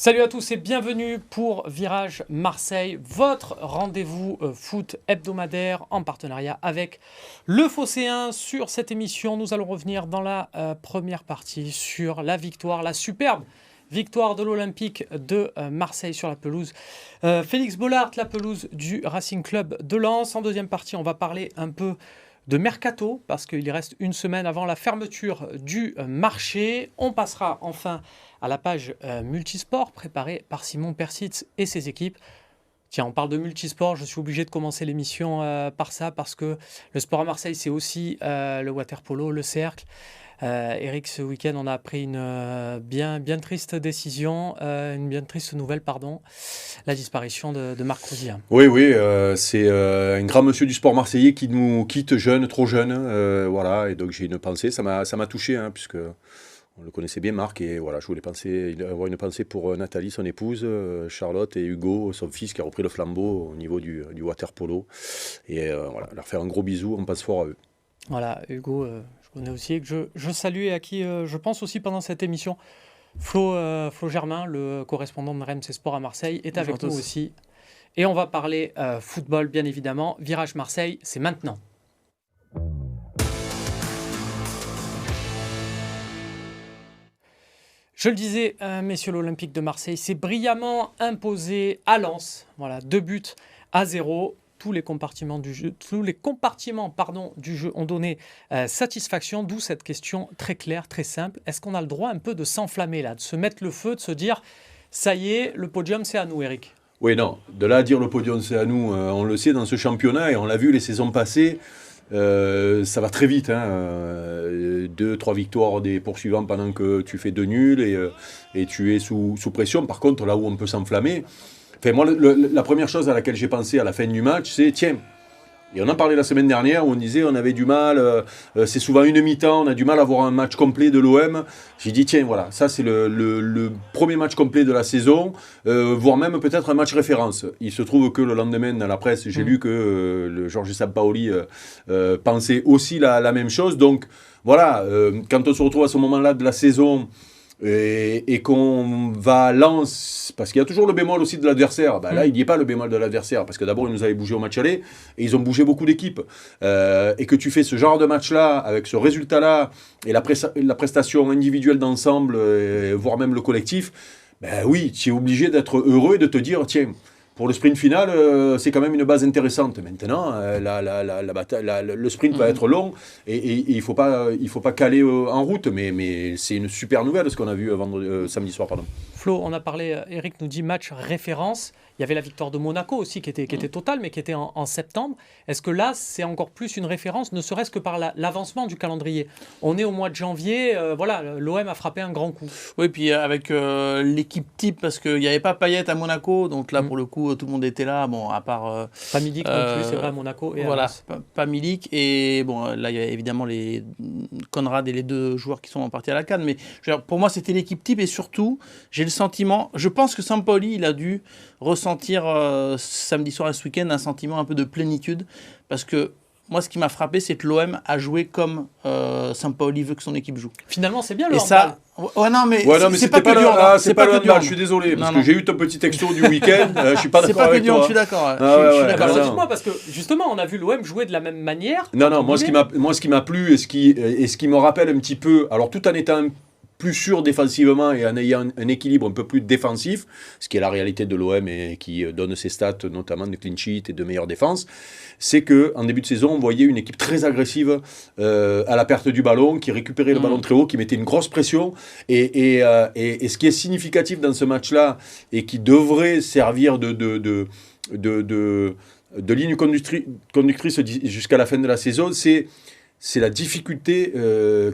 Salut à tous et bienvenue pour Virage Marseille, votre rendez-vous foot hebdomadaire en partenariat avec le Phocéen. Sur cette émission, nous allons revenir dans la première partie sur la victoire, la superbe victoire de l'Olympique de Marseille sur la pelouse Félix Bollaert, la pelouse du Racing Club de Lens. En deuxième partie, on va parler un peu de mercato, parce qu'il reste une semaine avant la fermeture du marché. On passera enfin à la page multisport préparée par Simon Persitz et ses équipes. Tiens, on parle de multisport, je suis obligé de commencer l'émission par ça, parce que le sport à Marseille, c'est aussi le water-polo, le cercle. Eric, ce week-end, on a appris une bien triste décision, une bien triste nouvelle, la disparition de Marc Crouzia. Oui, c'est un grand monsieur du sport marseillais qui nous quitte jeune, trop jeune, voilà, et donc j'ai une pensée, ça m'a touché, puisque on le connaissait bien, Marc, et voilà, je voulais avoir une pensée pour Nathalie, son épouse, Charlotte et Hugo, son fils, qui a repris le flambeau au niveau du water-polo, et voilà, leur faire un gros bisou, on pense fort à eux. Voilà, Hugo, je connais aussi, et que je salue et à qui je pense aussi pendant cette émission. Flo Germain, le correspondant de RMC Sport à Marseille, est Bonjour avec nous aussi. Et on va parler football, bien évidemment. Virage Marseille, c'est maintenant. Je le disais, messieurs, l'Olympique de Marseille s'est brillamment imposé à Lens. Voilà, 2-0. Tous les compartiments du jeu ont donné satisfaction, d'où cette question très claire, très simple. Est-ce qu'on a le droit un peu de s'enflammer là, de se mettre le feu, de se dire ça y est, le podium c'est à nous, Eric? Oui, non, de là à dire le podium c'est à nous, on le sait dans ce championnat et on l'a vu les saisons passées, ça va très vite, 2-3 victoires des poursuivants pendant que tu fais 2 nuls et tu es sous pression. Par contre, là où on peut s'enflammer, enfin, moi, la première chose à laquelle j'ai pensé à la fin du match, c'est tiens, et on en parlait la semaine dernière où on disait on avait du mal, c'est souvent une mi-temps, on a du mal à avoir un match complet de l'OM. J'ai dit tiens, voilà, ça c'est le premier match complet de la saison, voire même peut-être un match référence. Il se trouve que le lendemain dans la presse, j'ai lu que le Georges Sampaoli pensait aussi la même chose. Donc voilà, quand on se retrouve à ce moment-là de la saison, et qu'on va à Lens, parce qu'il y a toujours le bémol aussi de l'adversaire. Là, il n'y est pas le bémol de l'adversaire, parce que d'abord, ils nous avaient bougé au match aller, et ils ont bougé beaucoup d'équipes. Et que tu fais ce genre de match-là, avec ce résultat-là, et la prestation individuelle d'ensemble, voire même le collectif, oui, tu es obligé d'être heureux et de te dire, tiens, pour le sprint final, c'est quand même une base intéressante. Maintenant, le sprint va être long et il faut pas caler en route, mais c'est une super nouvelle ce qu'on a vu samedi soir. Flo, on a parlé, Eric nous dit match référence. Il y avait la victoire de Monaco aussi qui était totale, mais qui était en septembre. Est-ce que là, c'est encore plus une référence, ne serait-ce que par l'avancement du calendrier? On est au mois de janvier, l'OM a frappé un grand coup. Oui, puis avec l'équipe type, parce qu'il n'y avait pas Payet à Monaco, donc là, pour le coup, tout le monde était là, bon, à part... pas Milik non plus, c'est vrai, à Monaco. Et voilà, pas Milik, et bon, là, il y a évidemment les Conrad et les 2 joueurs qui sont partis à la CAN, mais pour moi, c'était l'équipe type, et surtout, j'ai le sentiment, je pense que Sampaoli, il a dû ressentir samedi soir et ce week-end un sentiment un peu de plénitude, parce que moi, ce qui m'a frappé, c'est que l'OM a joué comme Sampaoli veut que son équipe joue. Finalement, c'est bien le handball. Ça... Ouais, non, mais c'est pas que du handball. C'est pas que du handball. Je suis désolé, parce que j'ai eu ton petit texto du week-end. Je suis pas d'accord avec toi. Je suis d'accord. Je suis d'accord. Dites-moi, parce que justement, on a vu l'OM jouer de la même manière. Non, moi, ce qui m'a plu et ce qui me rappelle un petit peu, alors tout en étant plus sûr défensivement et en ayant un équilibre un peu plus défensif, ce qui est la réalité de l'OM et qui donne ses stats, notamment de clean sheet et de meilleure défense, c'est qu'en début de saison, on voyait une équipe très agressive à la perte du ballon, qui récupérait le ballon très haut, qui mettait une grosse pression. Et ce qui est significatif dans ce match-là, et qui devrait servir de ligne conductrice jusqu'à la fin de la saison, c'est la difficulté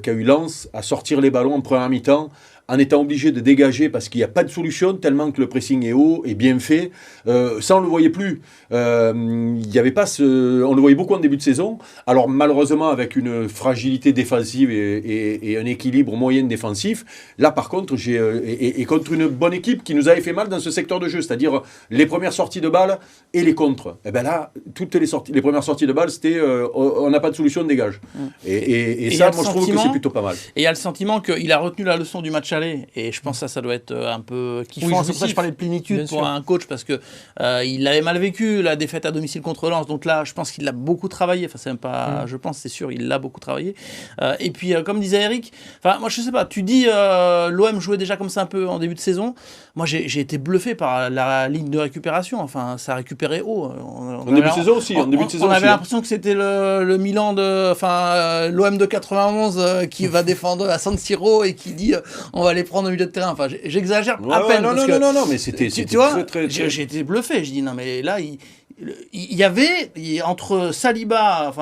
qu'a eu Lens à sortir les ballons en première mi-temps, en étant obligé de dégager parce qu'il n'y a pas de solution, tellement que le pressing est haut et bien fait. Ça, on ne le voyait plus. Il y avait pas on le voyait beaucoup en début de saison. Alors, malheureusement, avec une fragilité défensive et un équilibre moyen défensif, là, par contre, et contre une bonne équipe qui nous avait fait mal dans ce secteur de jeu, c'est-à-dire les premières sorties de balles et les contres. Et bien là, toutes les premières sorties de balles, c'était on n'a pas de solution, on dégage. Et ça, moi, je trouve que c'est plutôt pas mal. Et il y a le sentiment qu'il a retenu la leçon du match aller. Et je pense que ça doit être un peu kiffant. Oui, C'est pour ça que jouissif. je parlais de plénitude Bien pour sûr. un coach, parce que il avait mal vécu la défaite à domicile contre Lens. Donc là, je pense qu'il l'a beaucoup travaillé. Enfin, c'est même pas, je pense, c'est sûr, il l'a beaucoup travaillé. Et puis, comme disait Eric, enfin, moi, je sais pas, tu dis l'OM jouait déjà comme ça un peu en début de saison. Moi, j'ai été bluffé par la ligne de récupération. Enfin, ça récupérait haut. En début de saison aussi. On avait l'impression que c'était le Milan l'OM de 91 qui va défendre à San Siro et qui dit on va les prendre au milieu de terrain. Enfin, j'exagère à peine. Non, mais c'était tu vois, très... j'ai été bluffé. Je dis non, mais là, il y avait entre Saliba,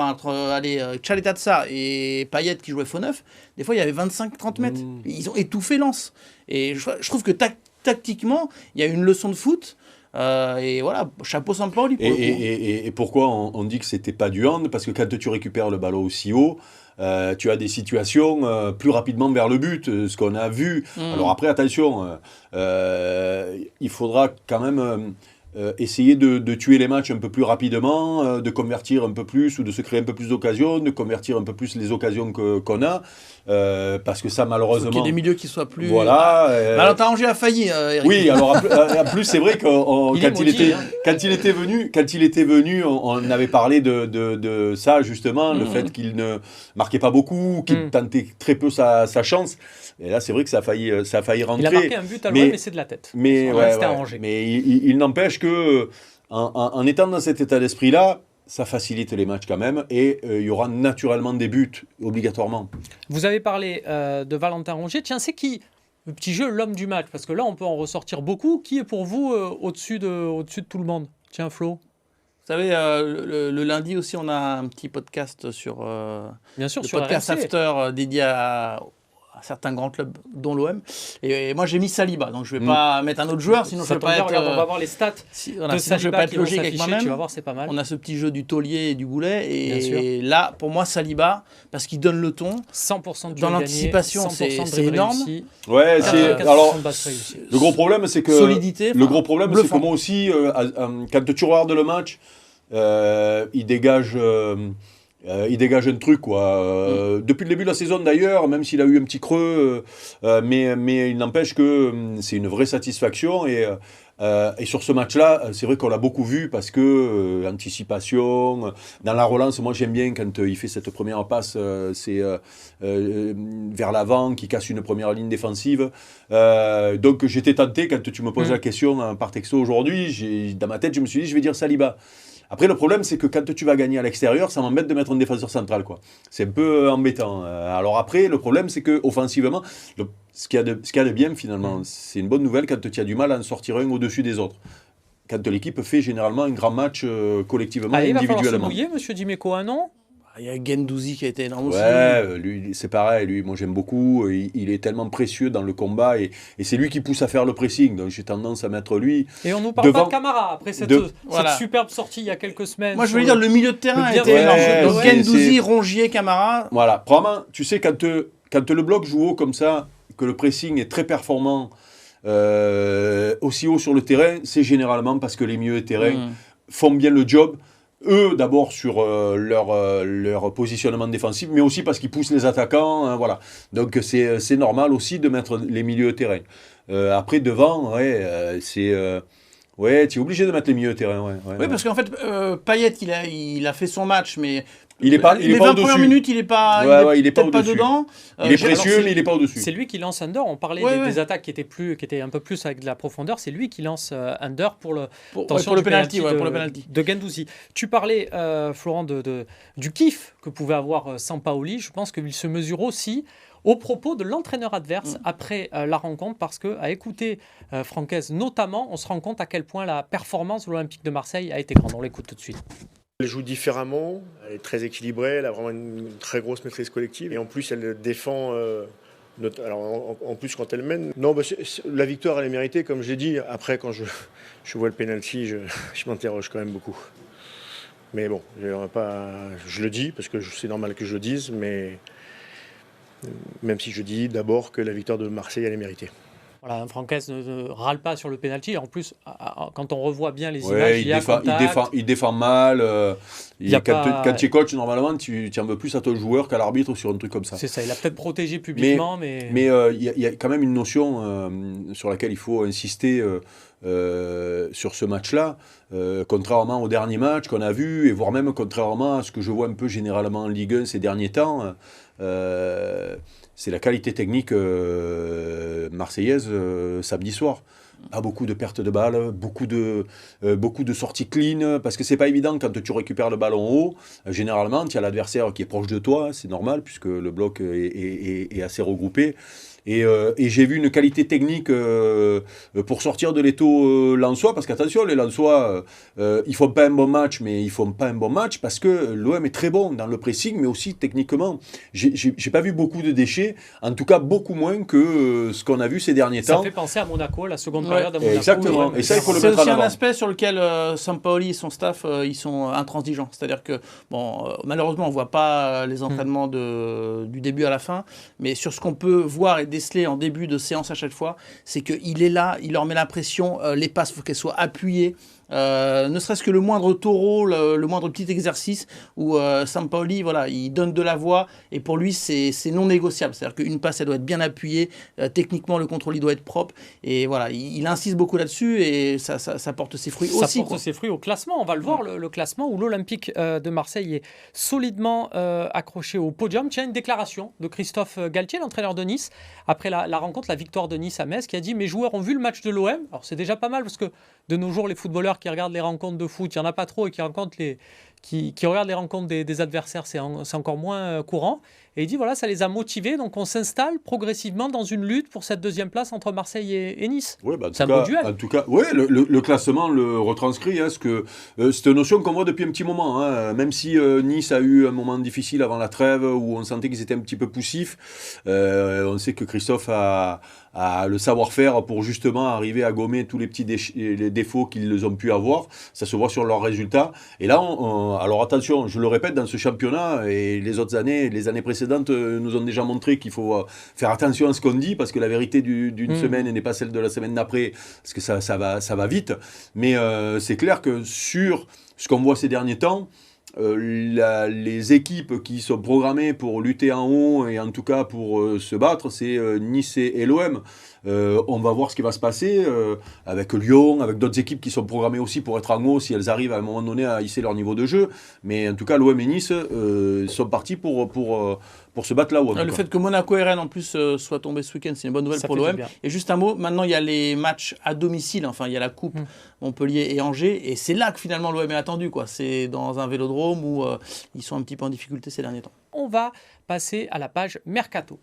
Tchaletatsa et Payet qui jouait faux neuf, des fois il y avait 25-30 mètres. Ils ont étouffé Lens. Et je trouve que tactiquement, il y a une leçon de foot. Et voilà, chapeau Sampaoli pour le coup. Et pourquoi on dit que c'était pas du hand? Parce que quand tu récupères le ballon aussi haut, tu as des situations plus rapidement vers le but, ce qu'on a vu. Alors après, attention, il faudra quand même essayer de tuer les matchs un peu plus rapidement, de convertir un peu plus ou de se créer un peu plus d'occasions, de convertir un peu plus les occasions qu'on a, parce que ça malheureusement... Il faut qu'il y ait des milieux qui soient plus... Voilà. Alors Tanger a failli, Eric. Oui, alors en plus c'est vrai que quand il était venu, on avait parlé de ça justement, le fait qu'il ne marquait pas beaucoup, qu'il tentait très peu sa chance. Et là, c'est vrai que ça a failli rentrer. Il a marqué un but à l'OM, mais c'est de la tête. Mais il n'empêche que en étant dans cet état d'esprit-là, ça facilite les matchs quand même, et il y aura naturellement des buts, obligatoirement. Vous avez parlé de Valentin Rongier. Tiens, c'est qui, le petit jeu, l'homme du match? Parce que là, on peut en ressortir beaucoup. Qui est pour vous au-dessus de tout le monde? Tiens, Flo. Vous savez, le lundi aussi, on a un petit podcast sur... Bien sûr, le sur podcast RMC. After dédié à certains grands clubs, dont l'OM. Et moi, j'ai mis Saliba, donc je ne vais pas mettre un autre joueur, sinon je ne vais pas être... Regarde, on va voir les stats de sinon je vais Saliba pas être qui vont logique avec s'afficher. moi-même. Tu vas voir, c'est pas mal. On a ce petit jeu du taulier et du boulet. Bien sûr. Et là, pour moi, Saliba, parce qu'il donne le ton. 100% de dans duel l'anticipation, gagné, 100% de c'est dribble énorme. réussi, Ouais, 84% alors de basse réussie. le gros problème, c'est que Solidité. le gros problème, c'est que bluffant. moi aussi, quand tu regardes le match, il dégage un truc, quoi. Depuis le début de la saison, d'ailleurs, même s'il a eu un petit creux, mais il n'empêche que c'est une vraie satisfaction. Et sur ce match-là, c'est vrai qu'on l'a beaucoup vu parce que anticipation, dans la relance, moi j'aime bien quand il fait cette première passe, c'est vers l'avant, qui casse une première ligne défensive. Donc j'étais tenté, quand tu me poses la question par texto aujourd'hui, dans ma tête, je me suis dit, je vais dire Saliba. Après, le problème, c'est que quand tu vas gagner à l'extérieur, ça m'embête de mettre un défenseur central, quoi. C'est un peu embêtant. Alors après, le problème, c'est qu'offensivement, ce qu'il y a de bien, finalement, c'est une bonne nouvelle quand tu as du mal à en sortir un au-dessus des autres. Quand l'équipe fait généralement un grand match collectivement et Il va falloir se individuellement. mouiller, monsieur Dimeco, un an. Il y a Gendouzi qui a été énorme aussi. Ouais, lui, c'est pareil. Lui, moi, j'aime beaucoup. Il est tellement précieux dans le combat et c'est lui qui pousse à faire le pressing. Donc, j'ai tendance à mettre lui. Et on nous parle devant, pas de Camara après cette superbe sortie il y a quelques semaines. Moi, je voulais dire, le milieu de terrain bien était énorme. ouais, Donc, Gendouzi, Rongier, Camara. Voilà. Probablement, tu sais, quand le bloc joue haut comme ça, que le pressing est très performant, aussi haut sur le terrain, c'est généralement parce que les milieux de terrain font bien le job. Eux, d'abord sur leur positionnement défensif, mais aussi parce qu'ils poussent les attaquants. Hein, voilà. Donc, c'est normal aussi de mettre les milieux de terrain. Après, devant, tu es obligé de mettre les milieux de terrain. Oui, parce qu'en fait, Payet, il a fait son match, mais il est pas les 20 au-dessus. premières minutes, il est pas peut-être pas dedans. Il est précieux, mais il n'est pas au-dessus. C'est lui qui lance under. On parlait des attaques qui étaient un peu plus avec de la profondeur. C'est lui qui lance under pour le penalty de Gendouzi. Tu parlais, Florent, du kiff que pouvait avoir Sampaoli. Je pense qu'il se mesure aussi au propos de l'entraîneur adverse après la rencontre, parce qu'à écouter Francaise notamment, on se rend compte à quel point la performance de l'Olympique de Marseille a été grande. On l'écoute tout de suite. Elle joue différemment, elle est très équilibrée, elle a vraiment une très grosse maîtrise collective et en plus elle défend, alors en plus quand elle mène. Non, la victoire elle est méritée comme je l'ai dit. Après quand je vois le penalty, je m'interroge quand même beaucoup. Mais bon, je le dis parce que c'est normal que je le dise, mais même si je dis d'abord que la victoire de Marseille elle est méritée. Voilà, Franquès ne râle pas sur le penalty. En plus, quand on revoit bien les images, il y a contact. Il défend mal. Quand tu es coach, normalement, tu en veux plus à ton joueur qu'à l'arbitre sur un truc comme ça. C'est ça, il a peut-être protégé publiquement, mais... Mais il y a quand même une notion sur laquelle il faut insister sur ce match-là, contrairement au dernier match qu'on a vu, et voire même contrairement à ce que je vois un peu généralement en Ligue 1 ces derniers temps, c'est la qualité technique marseillaise samedi soir. Pas beaucoup de pertes de balles, beaucoup de sorties clean, parce que c'est pas évident quand tu récupères le ballon haut. Généralement, tu as l'adversaire qui est proche de toi, c'est normal, puisque le bloc est assez regroupé. Et j'ai vu une qualité technique pour sortir de l'étau lensois, parce qu'attention, les lensois, ils font pas un bon match, mais ils font pas un bon match parce que l'OM est très bon dans le pressing, mais aussi techniquement. J'ai pas vu beaucoup de déchets, en tout cas beaucoup moins que ce qu'on a vu ces derniers temps. Ça fait penser à Monaco, la seconde période à Monaco. Exactement, et ça, il faut le C'est mettre en aussi avant. un aspect sur lequel Sampaoli et son staff, ils sont intransigeants. C'est-à-dire que, malheureusement, on ne voit pas les entraînements du début à la fin, mais sur ce qu'on peut voir et déceler en début de séance à chaque fois, c'est qu'il est là, il leur met la pression, les passes, il faut qu'elles soient appuyées. Ne serait-ce que le moindre taureau, le moindre petit exercice où Sampaoli, voilà, il donne de la voix et pour lui c'est non négociable. C'est-à-dire qu'une passe elle doit être bien appuyée, techniquement le contrôle il doit être propre et voilà, il insiste beaucoup là-dessus et ça porte ses fruits aussi. Ça porte ses fruits au classement. On va le voir, le classement où l'Olympique de Marseille est solidement accroché au podium. Tiens, une déclaration de Christophe Galtier, l'entraîneur de Nice, après la rencontre, la victoire de Nice à Metz, qui a dit: mes joueurs ont vu le match de l'OM. Alors c'est déjà pas mal parce que de nos jours, les footballeurs qui regardent les rencontres de foot, il n'y en a pas trop, et qui regardent les rencontres des adversaires, c'est encore moins courant. Et il dit, voilà, ça les a motivés, donc on s'installe progressivement dans une lutte pour cette deuxième place entre Marseille et Nice. Ouais, c'est un beau duel. En tout cas, ouais, le classement le retranscrit, hein, c'est une notion qu'on voit depuis un petit moment. Hein, même si Nice a eu un moment difficile avant la trêve, où on sentait qu'ils étaient un petit peu poussifs, on sait que Christophe a le savoir-faire pour justement arriver à gommer tous les petits les défauts qu'ils ont pu avoir. Ça se voit sur leurs résultats. Et là, alors attention, je le répète, dans ce championnat, et les autres années, les années précédentes nous ont déjà montré qu'il faut faire attention à ce qu'on dit, parce que la vérité d'une semaine n'est pas celle de la semaine d'après, parce que ça va vite. Mais c'est clair que sur ce qu'on voit ces derniers temps, les équipes qui sont programmées pour lutter en haut et en tout cas pour se battre, c'est Nice et l'OM. On va voir ce qui va se passer avec Lyon, avec d'autres équipes qui sont programmées aussi pour être en haut si elles arrivent à un moment donné à hisser leur niveau de jeu. Mais en tout cas, l'OM et Nice sont partis pour se battre là-haut. Le fait que Monaco et Rennes en plus soient tombés ce week-end, c'est une bonne nouvelle pour l'OM. Et juste un mot, maintenant il y a les matchs à domicile, enfin il y a la Coupe Montpellier et Angers, et c'est là que finalement l'OM est attendu, quoi. C'est dans un vélodrome où ils sont un petit peu en difficulté ces derniers temps. On va passer à la page Mercato.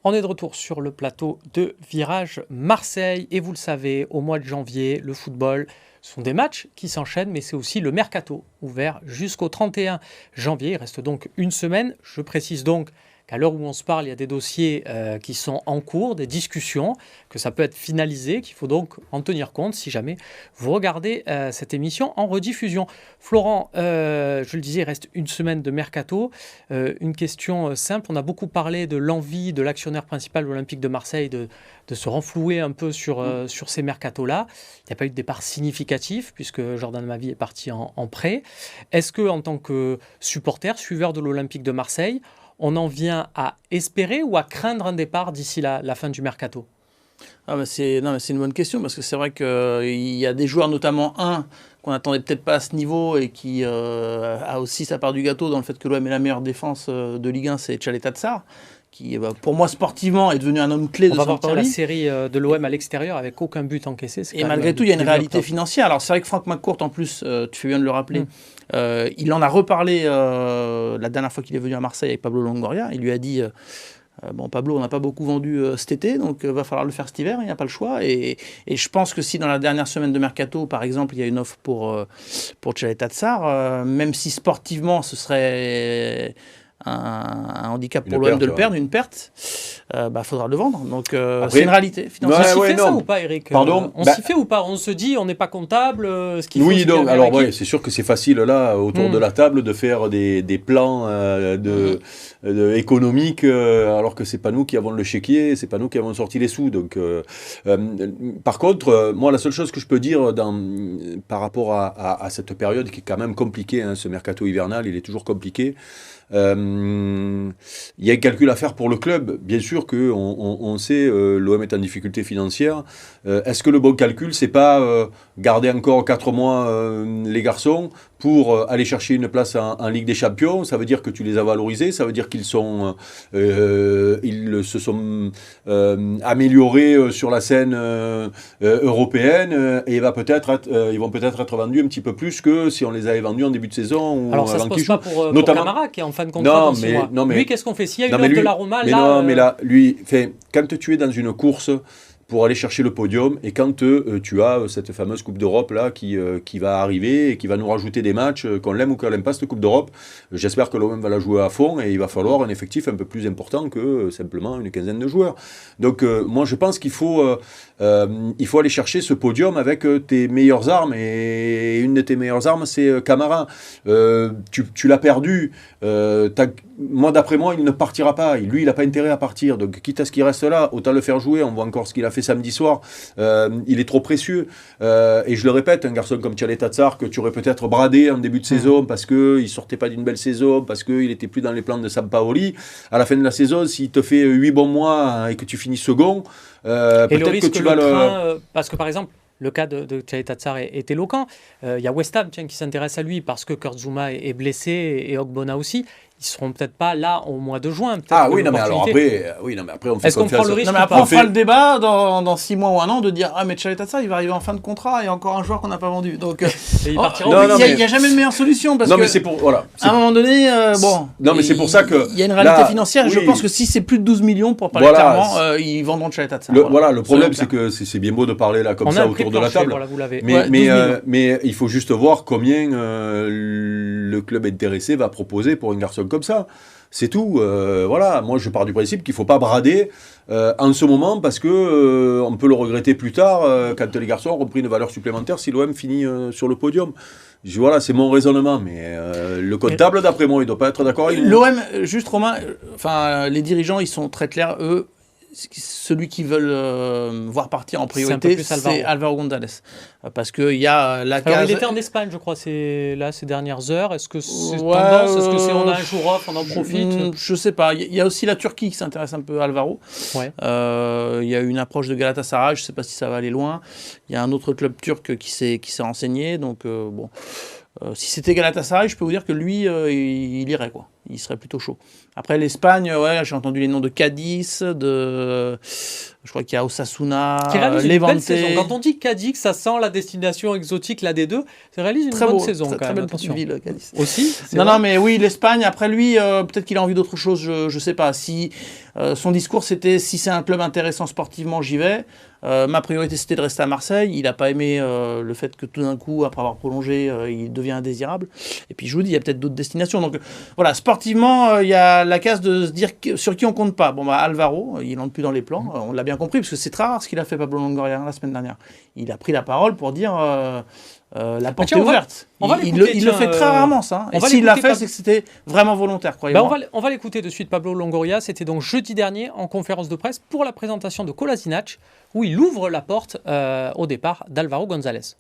On est de retour sur le plateau de Virage Marseille et vous le savez, au mois de janvier, le football, ce sont des matchs qui s'enchaînent, mais c'est aussi le mercato ouvert jusqu'au 31 janvier. Il reste donc une semaine. Je précise donc qu'à l'heure où on se parle, il y a des dossiers qui sont en cours, des discussions, que ça peut être finalisé, qu'il faut donc en tenir compte si jamais vous regardez cette émission en rediffusion. Florent, je le disais, il reste une semaine de mercato. Une question simple, on a beaucoup parlé de l'envie de l'actionnaire principal de l'Olympique de Marseille de se renflouer un peu sur ces mercatos-là. Il n'y a pas eu de départ significatif puisque Jordan Mavi est parti en prêt. Est-ce que, en tant que supporter, suiveur de l'Olympique de Marseille, on en vient à espérer ou à craindre un départ d'ici la fin du mercato ? C'est une bonne question parce que c'est vrai qu'il y a des joueurs, notamment un qu'on n'attendait peut-être pas à ce niveau et qui a aussi sa part du gâteau dans le fait que l'OM est la meilleure défense de Ligue 1, c'est Tchaleta Tsar, qui pour moi sportivement est devenu un homme clé de Sampaoli. On va voir la série de l'OM à l'extérieur avec aucun but encaissé. Et malgré tout, il y a une réalité financière. Alors c'est vrai que Franck McCourt, en plus, tu fais bien de le rappeler, il en a reparlé la dernière fois qu'il est venu à Marseille avec Pablo Longoria. Il lui a dit... Pablo, on n'a pas beaucoup vendu cet été, donc va falloir le faire cet hiver, il n'y a pas le choix. Et je pense que si dans la dernière semaine de mercato, par exemple, il y a une offre pour Tchaleta Tsar, même si sportivement ce serait un handicap pour l'OM de le perdre, une perte, faudra le vendre. Donc Après, c'est une réalité financière. On s'y Ouais, fait ça non. ou pas, Eric? Pardon On s'y fait ou pas? On se dit, on n'est pas comptable. Ce qu'il faut, Oui, c'est donc, qu'il y a alors un ouais, c'est sûr que c'est facile là, autour de la table, de faire des plans économiques, alors que c'est pas nous qui avons le chéquier, c'est pas nous qui avons sorti les sous. Donc, par contre, moi, la seule chose que je peux dire par rapport à cette période qui est quand même compliquée, hein, ce mercato hivernal, il est toujours compliqué. Il y a un calcul à faire pour le club. Bien sûr qu'on sait l'OM est en difficulté financière. Est-ce que le bon calcul, c'est pas garder encore 4 mois les garçons pour aller chercher une place en Ligue des Champions? Ça veut dire que tu les as valorisés, ça veut dire qu'ils ils se sont améliorés sur la scène européenne et ils vont peut-être être vendus un petit peu plus que si on les avait vendus en début de saison. Ou alors ça avant se qu'ils pose pas jouent. pour Camara qui est en fin de contrat dans 6 mois. Lui, qu'est-ce qu'on fait? S'il y a une offre de la Roma, quand tu es dans une course pour aller chercher le podium, et quand tu as cette fameuse Coupe d'Europe là qui va arriver et qui va nous rajouter des matchs, qu'on l'aime ou qu'on l'aime pas, cette Coupe d'Europe, j'espère que l'OM va la jouer à fond et il va falloir un effectif un peu plus important que simplement une quinzaine de joueurs. Donc moi je pense qu'il faut aller chercher ce podium avec tes meilleures armes, et une de tes meilleures armes c'est Camara. Tu l'as perdu, moi d'après moi il ne partira pas, lui il n'a pas intérêt à partir, donc quitte à ce qu'il reste là, autant le faire jouer. On voit encore ce qu'il a fait samedi soir, il est trop précieux, et je le répète, un garçon comme Tchaleta Tsar que tu aurais peut-être bradé en début de saison parce qu'il sortait pas d'une belle saison, parce qu'il était plus dans les plans de Sampaoli, à la fin de la saison s'il te fait 8 bons mois et que tu finis second, peut-être que tu vas parce que par exemple le cas de Tchaleta Tsar est éloquent. Il y a West Ham qui s'intéresse à lui parce que Kurt Zouma est blessé et Ogbonna aussi. Ils seront peut-être pas là au mois de juin. Ah oui, non, mais alors après, on fait Est-ce qu'on prend le risque? Non, mais après, on fera le débat dans 6 mois ou un an de dire mais Tchaleta Tsar, il va arriver en fin de contrat et encore un joueur qu'on n'a pas vendu. Donc, il n'y a jamais de meilleure solution. Parce mais c'est pour. Voilà. À un moment donné, Non, mais c'est pour ça que. Il y a une réalité financière. Oui. Je pense que si c'est plus de 12 millions, pour parler clairement, ils vendront Tchaleta Tsar. Le problème, c'est que c'est bien beau de parler là comme ça autour de la table. Mais il faut juste voir combien le club intéressé va proposer pour un garçon comme ça. C'est tout. Voilà. Moi, je pars du principe qu'il ne faut pas brader en ce moment parce que on peut le regretter plus tard quand les garçons auront pris une valeur supplémentaire si l'OM finit sur le podium. Voilà, c'est mon raisonnement. Mais le comptable, d'après moi, il ne doit pas être d'accord avec nous. L'OM, juste Romain, les dirigeants, ils sont très clairs. Eux, celui qu'ils veulent voir partir en priorité, c'est Álvaro González. Parce qu'il y a la case... Alors, il était en Espagne, je crois, ces dernières heures. Est-ce que c'est tendance? Est-ce que c'est on a un jour off, on en profite? Je sais pas. Il y a aussi la Turquie qui s'intéresse un peu à Álvaro. Ouais. Il y a une approche de Galatasaray, je sais pas si ça va aller loin. Il y a un autre club turc qui s'est renseigné. Donc, bon... si c'était Galatasaray, je peux vous dire que lui, il irait, quoi. Il serait plutôt chaud. Après, l'Espagne, j'ai entendu les noms de Cadiz, je crois qu'il y a Osasuna, Levante. Quand on dit Cadiz, ça sent la destination exotique, la D2, ça réalise une bonne saison. Très belle petite ville, Cadiz. Aussi Non, mais oui, l'Espagne, après lui, peut-être qu'il a envie d'autre chose, je sais pas. Si son discours, c'était « si c'est un club intéressant sportivement, j'y vais ». Ma priorité, c'était de rester à Marseille. Il n'a pas aimé le fait que tout d'un coup, après avoir prolongé, il devient indésirable. Et puis, je vous dis, il y a peut-être d'autres destinations. Donc, voilà, sportivement, il y a la case de se dire sur qui on compte pas. Bon, Álvaro, il n'entre plus dans les plans. On l'a bien compris, parce que c'est très rare ce qu'il a fait Pablo Longoria la semaine dernière. Il a pris la parole pour dire... la porte est ouverte. Il le fait très rarement, ça. Et s'il l'a fait, c'est que c'était vraiment volontaire, croyez-moi. On va l'écouter de suite, Pablo Longoria. C'était donc jeudi dernier en conférence de presse pour la présentation de Kolasinac, où il ouvre la porte au départ d'Álvaro González.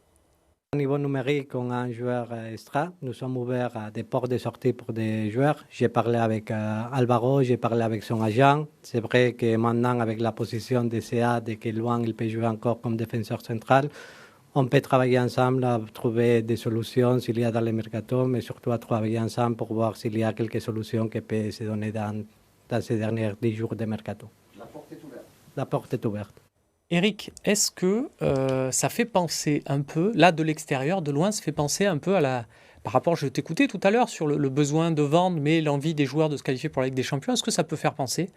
Au niveau numérique, on a un joueur extra. Nous sommes ouverts à des portes de sortie pour des joueurs. J'ai parlé avec Álvaro, j'ai parlé avec son agent. C'est vrai que maintenant, avec la position de CA, de que loin il peut jouer encore comme défenseur central, on peut travailler ensemble à trouver des solutions s'il y a dans le mercato, mais surtout à travailler ensemble pour voir s'il y a quelques solutions qui peuvent se donner dans ces derniers 10 jours de mercato. La porte est ouverte. La porte est ouverte. Eric, est-ce que ça fait penser un peu, là de l'extérieur, de loin, ça fait penser un peu à la... Par rapport, je t'écoutais tout à l'heure sur le besoin de vendre, mais l'envie des joueurs de se qualifier pour la Ligue des Champions, est-ce que ça peut faire penser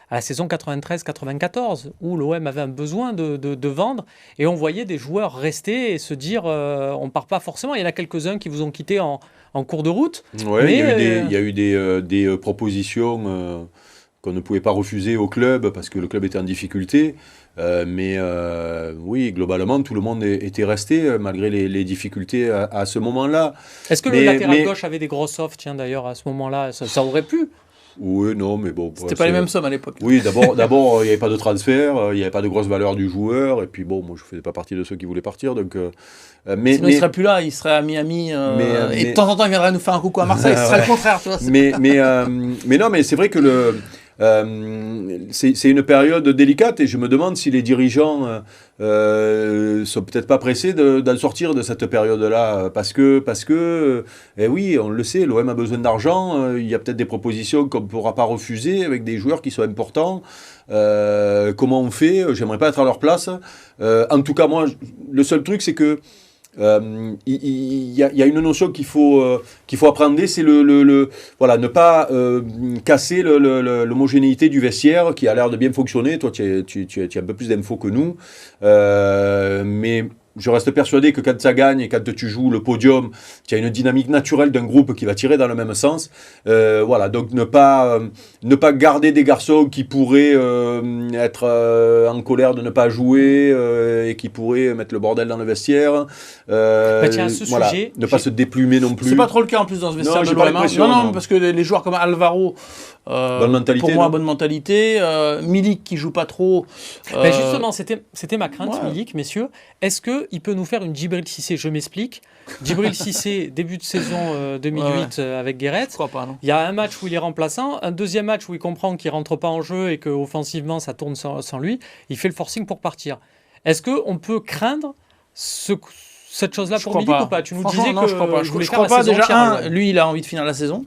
à la saison 93-94, où l'OM avait un besoin de vendre, et on voyait des joueurs rester et se dire, on ne part pas forcément. Il y en a quelques-uns qui vous ont quitté en cours de route. Oui, il y a eu des propositions... qu'on ne pouvait pas refuser au club parce que le club était en difficulté. Mais oui, globalement, tout le monde était resté malgré les difficultés à ce moment-là. Est-ce que le latéral gauche avait des grosses offres, tiens, d'ailleurs, à ce moment-là, ça aurait pu? Oui, non, mais bon. C'était pas les mêmes sommes à l'époque. Oui, d'abord, il n'y avait pas de transfert, il n'y avait pas de grosse valeur du joueur, et puis bon, moi je ne faisais pas partie de ceux qui voulaient partir, donc. Sinon, il serait plus là, il serait à Miami, et de temps en temps, il viendrait nous faire un coucou à Marseille, ce serait le contraire, tu vois. Mais non, mais c'est vrai que c'est une période délicate, et je me demande si les dirigeants sont peut-être pas pressés d'en sortir de cette période-là, parce que oui, on le sait, l'OM a besoin d'argent, il y a peut-être des propositions qu'on ne pourra pas refuser avec des joueurs qui sont importants. Comment on fait? J'aimerais pas être à leur place. En tout cas, moi, le seul truc, c'est que il y a une notion qu'il faut apprendre, c'est voilà, ne pas casser l'homogénéité du vestiaire qui a l'air de bien fonctionner. Toi, tu as un peu plus d'infos que nous, mais je reste persuadé que quand ça gagne et quand tu joues le podium, tu as une dynamique naturelle d'un groupe qui va tirer dans le même sens. Voilà, donc ne pas garder des garçons qui pourraient être en colère de ne pas jouer et qui pourraient mettre le bordel dans le vestiaire. Tiens, voilà, sujet, ne pas se déplumer non plus. C'est pas trop le cas en plus dans ce vestiaire de l'OM. Non, parce que les joueurs comme Alvaro, bonne mentalité, pour moi, bonne mentalité. Milik qui joue pas trop. Justement, c'était ma crainte, Milik, messieurs. Est-ce qu'il peut nous faire une Djibril Cissé? Je m'explique. Djibril Cissé, début de saison 2008 avec Guéret. Il y a un match où il est remplaçant, un deuxième match où il comprend qu'il ne rentre pas en jeu et qu'offensivement ça tourne sans lui. Il fait le forcing pour partir. Est-ce qu'on peut craindre cette chose-là pour Milik ou pas? Tu nous disais non, que je crois pas. Je crois pas. Déjà, lui, il a envie de finir la saison.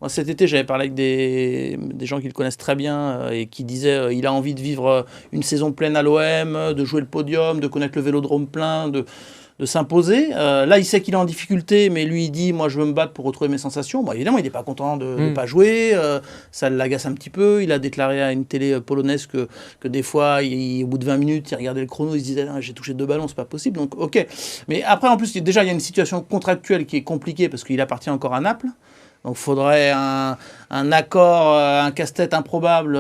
Moi, cet été, j'avais parlé avec des gens qui le connaissent très bien et qui disaient il a envie de vivre une saison pleine à l'OM, de jouer le podium, de connaître le Vélodrome plein, de s'imposer. Là, il sait qu'il est en difficulté, mais lui, il dit moi, je veux me battre pour retrouver mes sensations. Bon, évidemment, il n'est pas content de ne pas jouer. Ça l'agace un petit peu. Il a déclaré à une télé polonaise que des fois, au bout de 20 minutes, il regardait le chrono, il se disait j'ai touché 2 ballons, c'est pas possible. Donc, ok. Mais après, en plus, déjà, il y a une situation contractuelle qui est compliquée parce qu'il appartient encore à Naples. Donc, il faudrait un accord, un casse-tête improbable,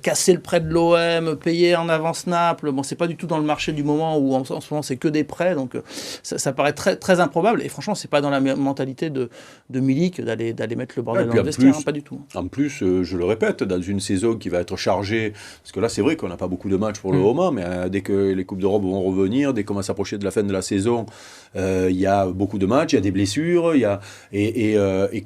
casser le prêt de l'OM, payer en avance Naples. Bon, c'est pas du tout dans le marché du moment où en ce moment c'est que des prêts, donc ça paraît très, très improbable. Et franchement, c'est pas dans la mentalité de Milik d'aller mettre le bordel dans le vestiaire, pas du tout. En plus, je le répète, dans une saison qui va être chargée, parce que là, c'est vrai qu'on n'a pas beaucoup de matchs pour le moment, mais dès que les Coupes d'Europe vont revenir, dès qu'on va s'approcher de la fin de la saison, il y a beaucoup de matchs, il y a des blessures, et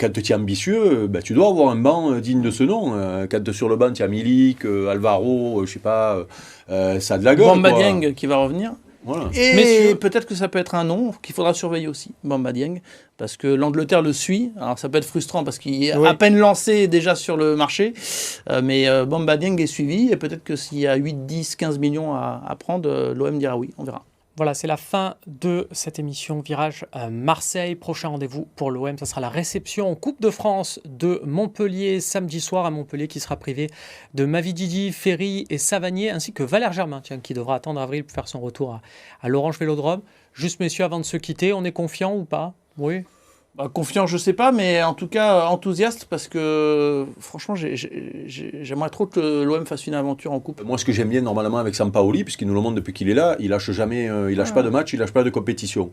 quand tu es ambitieux, tu dois avoir un banc digne de ce nom. Quand sur le banc, tu as Milik, Alvaro, je sais pas, ça a de la gueule. Bamba Dieng qui va revenir. Voilà. Et peut-être que ça peut être un nom qu'il faudra surveiller aussi, Bamba Dieng, parce que l'Angleterre le suit. Alors ça peut être frustrant parce qu'il est à peine lancé déjà sur le marché, mais Bamba Dieng est suivi, et peut-être que s'il y a 8, 10, 15 millions à prendre, l'OM dira oui, on verra. Voilà, c'est la fin de cette émission Virage Marseille. Prochain rendez-vous pour l'OM, ça sera la réception en Coupe de France de Montpellier samedi soir à Montpellier, qui sera privé de Mavididi, Ferry et Savanier, ainsi que Valère Germain, qui devra attendre avril pour faire son retour à l'Orange Vélodrome. Juste, messieurs, avant de se quitter, on est confiant ou pas? Oui. Confiant, je sais pas, mais en tout cas enthousiaste, parce que franchement, j'aimerais trop que l'OM fasse une aventure en coupe. Moi, ce que j'aime bien normalement avec Sampaoli, puisqu'il nous le montre depuis qu'il est là, il lâche jamais, il lâche pas de match, il lâche pas de compétition.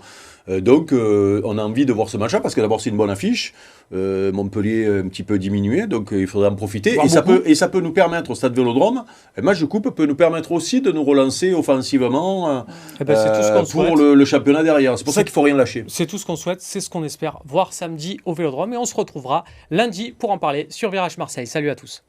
Donc, on a envie de voir ce match-là, parce que d'abord c'est une bonne affiche. Montpellier un petit peu diminué, donc il faudra en profiter. Et ça peut nous permettre, au stade Vélodrome, un match de coupe peut nous permettre aussi de nous relancer offensivement pour le championnat derrière. C'est pour ça qu'il ne faut rien lâcher. C'est tout ce qu'on souhaite, c'est ce qu'on espère voir samedi au Vélodrome, et on se retrouvera lundi pour en parler sur Virage Marseille. Salut à tous.